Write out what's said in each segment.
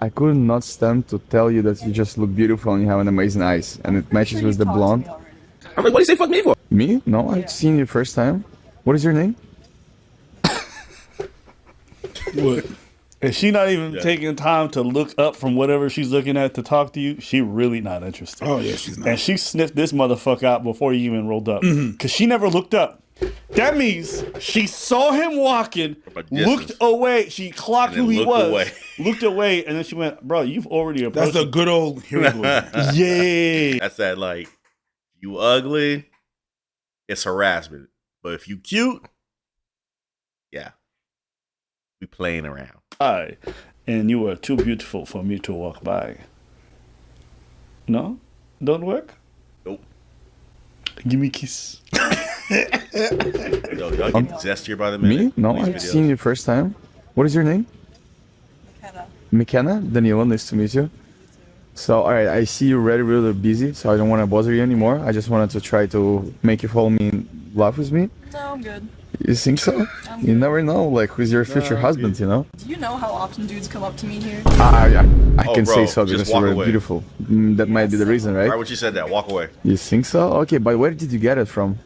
I could not stand to tell you that you just look beautiful and you have an amazing eyes, and it matches with the blonde. I'm like, what do you say fuck me for? Me? No, I've seen you first time. What is your name? What? If she not even taking time to look up from whatever she's looking at to talk to you, she really not interested. Oh yeah, she's not. And she sniffed this motherfucker out before he even rolled up. Because she never looked up. That means she saw him walking, looked away. She clocked who he was, looked away, and then she went, bro, you've already approached. That's the good old here we go. Yeah. That's that, like, you ugly, it's harassment. But if you cute, yeah, we playing around. Hi, and you are too beautiful for me to walk by. No? Don't work? Nope. Give me a kiss. Yo, y'all get zestier by the minute. Me? No, These I've videos. seen you first time. What is your name? McKenna. McKenna? Danilo, nice to meet you. So, alright, I see you're really busy, so I don't want to bother you anymore. I just wanted to try to make you fall in love with me. No, I'm good. You think so? You never know, like, who's your future husband, you know? Do you know how often dudes come up to me here? I can bro, say so just because walk you're away. beautiful. That might be the reason, Right right? when she said that, walk away. You think so? Okay, but where did you get it from?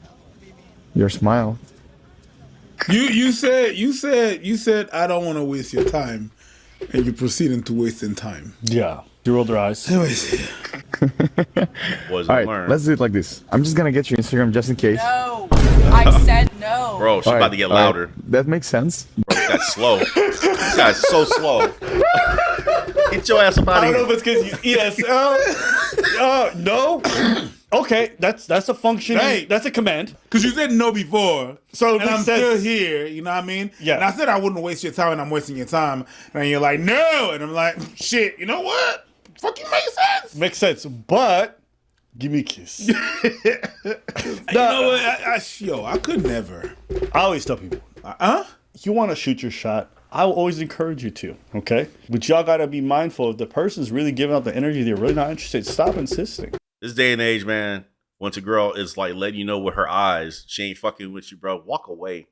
Your smile. You said I don't want to waste your time, and you're proceeding to wasting time. Yeah. She rolled her eyes. Anyways, Wasn't Alright, learned. let's do it like this. I'm just gonna get your Instagram just in case. No. I said no. Bro, she's Alright, about to get alright. louder. That makes sense. Bro, this guy's slow. This guy's so slow. Get your ass up out I of don't know here. if it's because he's ESL. No. Okay, that's a function. Right. That's a command. because you said no before, So it and I'm makes sense. still here. You know what I mean? Yeah. And I said I wouldn't waste your time, and I'm wasting your time. And you're like, no, and I'm like, shit. You know what? Fucking makes sense. Makes sense, but give me a kiss. You know what? I could never. I always tell people, you want to shoot your shot, I will always encourage you to, okay? But y'all got to be mindful if the person's really giving out the energy, they're really not interested, stop insisting. This day and age, man, once a girl is like letting you know with her eyes, she ain't fucking with you, bro, walk away.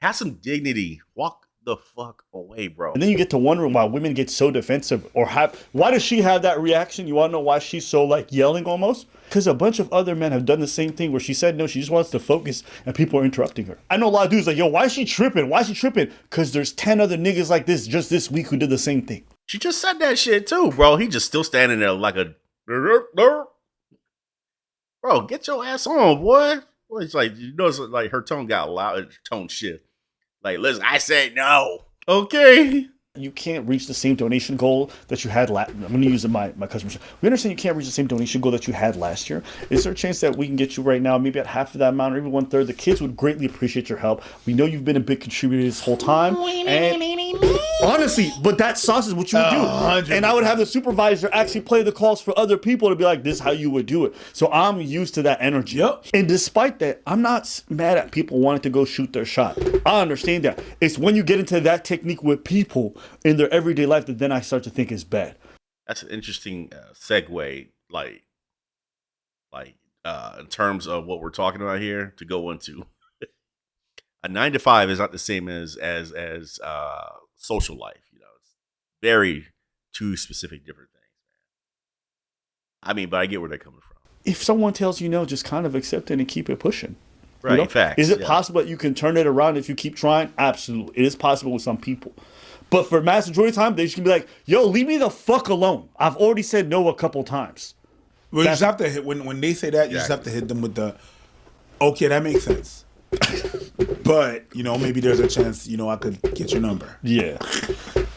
Have some dignity. Walk the fuck away, bro. And then you get to wondering why women get so defensive or why does she have that reaction? You want to know why she's so like yelling almost? Because a bunch of other men have done the same thing where she said no, she just wants to focus and people are interrupting her. I know a lot of dudes like, yo, why is she tripping? Why is she tripping? Because there's 10 other niggas like this just this week who did the same thing. She just said that shit too, bro. He just still standing there like a bro. Get your ass on, boy. Well, it's like you know, it's like her tone got loud, tone shift. Like, listen, I said no. Okay. You can't reach the same donation goal that you had last. I'm going to use my customers. We understand you can't reach the same donation goal that you had last year. Is there a chance that we can get you right now, maybe at half of that amount or even 1/3? The kids would greatly appreciate your help. We know you've been a big contributor this whole time. And honestly, but that sauce is what you would do. And I would have the supervisor actually play the calls for other people to be like, this is how you would do it. So I'm used to that energy. Yep. And despite that, I'm not mad at people wanting to go shoot their shot. I understand that. It's when you get into that technique with people in their everyday life that then I start to think is bad. That's an interesting segue, like in terms of what we're talking about here, to go into. A 9 to 5 is not the same as social life. You know, it's very two specific different things. I mean, but I get where they're coming from. If someone tells you no, just kind of accept it and keep it pushing. Right, You know? facts. Is it yeah. possible that you can turn it around if you keep trying? Absolutely. It is possible with some people. But for mass majority of the time, they just can be like, yo, leave me the fuck alone. I've already said no a couple times. Well, you just have to hit when they say that. You just have to hit them with the, okay, that makes sense. But you know, maybe there's a chance. You know, I could get your number. Yeah.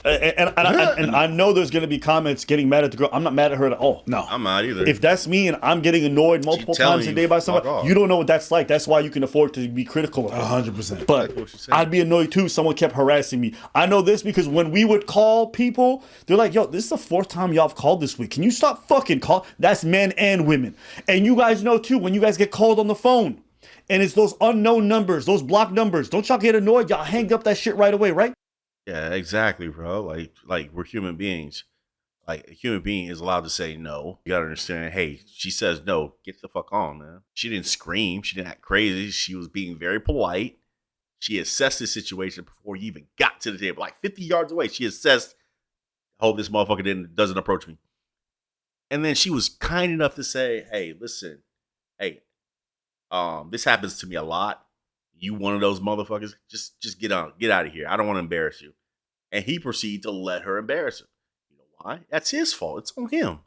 And I know there's going to be comments getting mad at the girl. I'm not mad at her at all. No, I'm not either. If that's me and I'm getting annoyed multiple telling times a you, day by fuck someone, off. you don't know what that's like. That's why you can afford to be critical of it. 100%. But what she said. I'd be annoyed too if someone kept harassing me. I know this because when we would call people, they're like, yo, this is the 4th time y'all have called this week. Can you stop fucking call? That's men and women. And you guys know too, when you guys get called on the phone and it's those unknown numbers, those blocked numbers, don't y'all get annoyed? Y'all hang up that shit right away, right? Yeah, exactly, bro. Like we're human beings. Like a human being is allowed to say no. You gotta understand. Hey, she says no. Get the fuck on, man. She didn't scream. She didn't act crazy. She was being very polite. She assessed the situation before you even got to the table. Like 50 yards away, she assessed I hope this motherfucker doesn't approach me. And then she was kind enough to say, hey, listen, hey, this happens to me a lot. You one of those motherfuckers? Just get out of here. I don't want to embarrass you. And he proceeded to let her embarrass him. You know why? That's his fault. It's on him.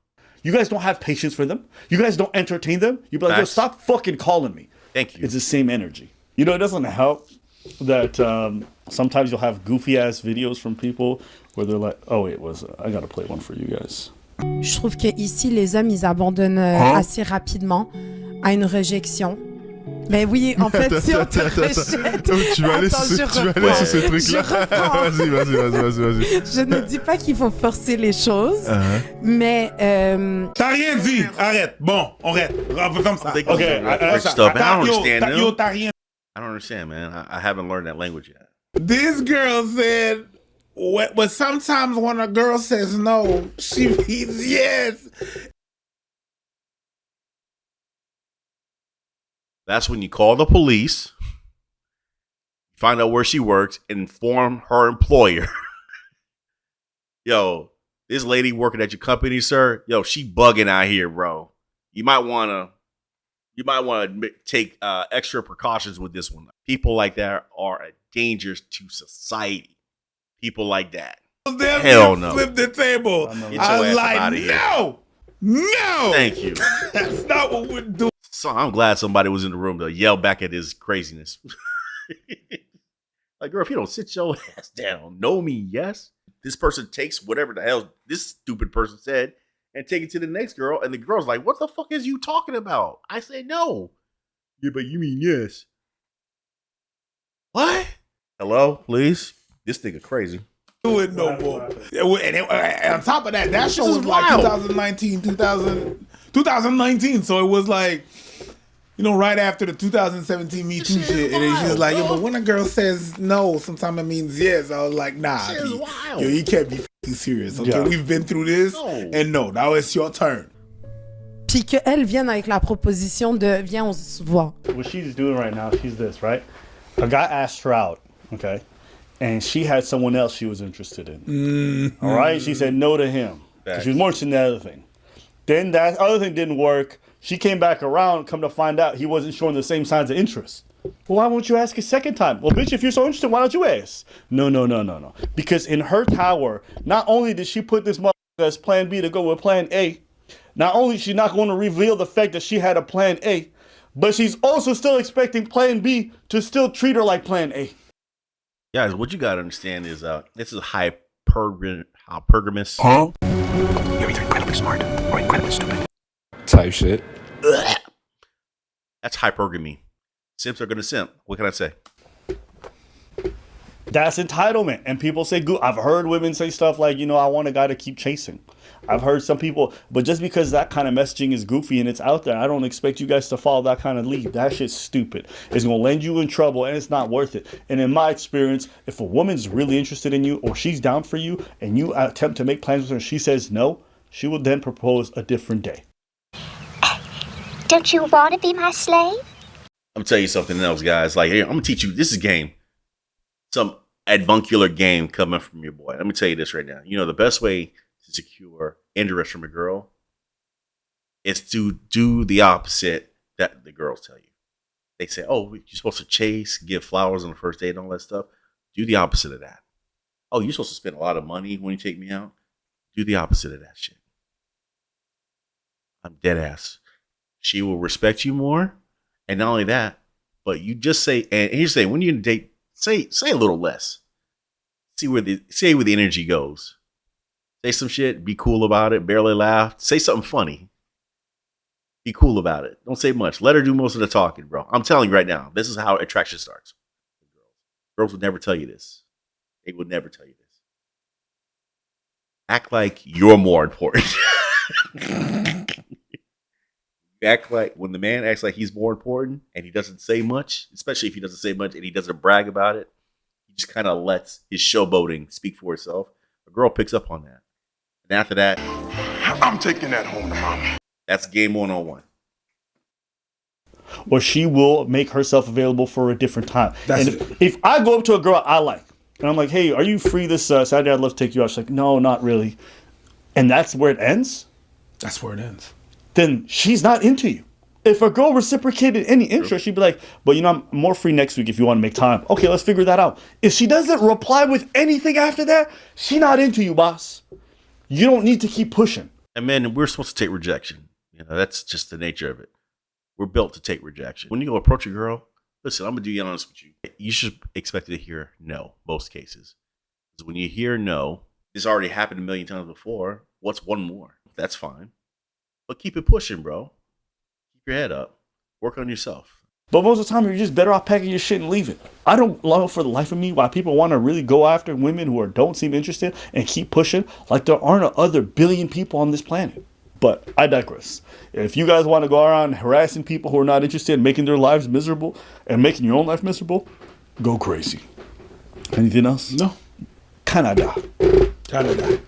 You guys don't have patience for them. You guys don't entertain them. You be like, yo, stop fucking calling me. Thank you. It's the same energy. You know, it doesn't help that sometimes you'll have goofy ass videos from people where they're like, oh wait, I gotta play one for you guys. Je trouve que ici les hommes ils abandonnent assez rapidement à une réjection. Mais oui, en fait, si on te rejette... Tu vas aller sur ce truc-là. Vas-y. Je ne dis pas qu'il faut forcer les choses, mais... T'as rien dit. Arrête. Bon, on arrête. On fait comme ça. Okay, I don't understand, man. I haven't learned that language yet. This girl said, but sometimes when a girl says no, she means yes. That's when you call the police, find out where she works, and inform her employer. Yo, this lady working at your company, sir. Yo, she bugging out here, bro. You might want to take extra precautions with this one. People like that are a danger to society. People like that. Hell no. Flip the table. I'm like, no. Thank you. That's not what we're doing. So I'm glad somebody was in the room to yell back at his craziness. Like, girl, if you don't sit your ass down, know me, yes. This person takes whatever the hell this stupid person said and take it to the next girl, and the girl's like, what the fuck is you talking about? I say no. Yeah, but you mean yes. What? Hello, please? This nigga crazy. Do it no more. And on top of that, that show was like 2019. So it was like, you know, right after the 2017 Me Too shit. And then she was like, yo, but when a girl says no, sometimes it means yes. I was like, nah. Yo, you can't be f***ing serious. Okay, we've been through this. And no, now it's your turn. Puis qu'elle vienne avec la proposition de viens, on se voit. What she's doing right now, she's this, right? A guy asked her out, okay? And she had someone else she was interested in. Mm-hmm. All right? She said no to him. She was more interested in the other thing. Then that other thing didn't work. She came back around, come to find out he wasn't showing the same signs of interest. Well, why won't you ask a second time? Well, bitch, if you're so interested, why don't you ask? No. Because in her tower, not only did she put this motherfucker as plan B to go with plan A, not only is she not going to reveal the fact that she had a plan A, but she's also still expecting plan B to still treat her like plan A. Guys, what you gotta understand is this is hypergamous. Huh? You're either incredibly smart or incredibly stupid. Type shit. That's hypergamy. Simps are gonna simp. What can I say? That's entitlement. And people say, I've heard women say stuff like, you know, I want a guy to keep chasing. I've heard some people, but just because that kind of messaging is goofy and it's out there, I don't expect you guys to follow that kind of lead. That shit's stupid. It's going to land you in trouble and it's not worth it. And in my experience, if a woman's really interested in you or she's down for you and you attempt to make plans with her and she says no, she will then propose a different day. Don't you want to be my slave? I'm going to tell you something else, guys. Like, here, I'm going to teach you. This is game. Some avuncular game coming from your boy. Let me tell you this right now. You know, the best way to secure interest from a girl is to do the opposite that the girls tell you. They say, oh, you're supposed to chase, give flowers on the first date and all that stuff. Do the opposite of that. Oh, you're supposed to spend a lot of money when you take me out. Do the opposite of that shit. I'm dead ass. She will respect you more. And not only that, but you just say, and here's the thing, when you're in a date, say a little less. See where the energy goes. Say some shit, be cool about it, barely laugh. Say something funny. Be cool about it. Don't say much. Let her do most of the talking, bro. I'm telling you right now, this is how attraction starts. Girls would never tell you this. They would never tell you this. Act like you're more important. Act like when the man acts like he's more important and he doesn't say much, especially if he doesn't say much and he doesn't brag about it, he just kind of lets his showboating speak for itself. A girl picks up on that. And after that, I'm taking that home to mama. That's game 101. Or she will make herself available for a different time. And if I go up to a girl I like, And I'm like, hey, are you free this Saturday? I'd love to take you out. She's like, no, not really. And that's where it ends? That's where it ends. Then she's not into you. If a girl reciprocated any interest, she'd be like, but you know, I'm more free next week if you want to make time. Okay, let's figure that out. If she doesn't reply with anything after that, she not into you, boss. You don't need to keep pushing. And men, we're supposed to take rejection. You know, that's just the nature of it. We're built to take rejection. When you go approach a girl, listen, I'm going to be honest with you. You should expect to hear no, most cases. Because when you hear no, this already happened a million times before. What's one more? That's fine. But keep it pushing, bro. Keep your head up. Work on yourself. But most of the time, you're just better off packing your shit and leaving. I don't know for the life of me why people want to really go after women who don't seem interested and keep pushing like there aren't other billion people on this planet. But I digress. If you guys want to go around harassing people who are not interested in making their lives miserable and making your own life miserable, go crazy. Anything else? No. Canada. Canada.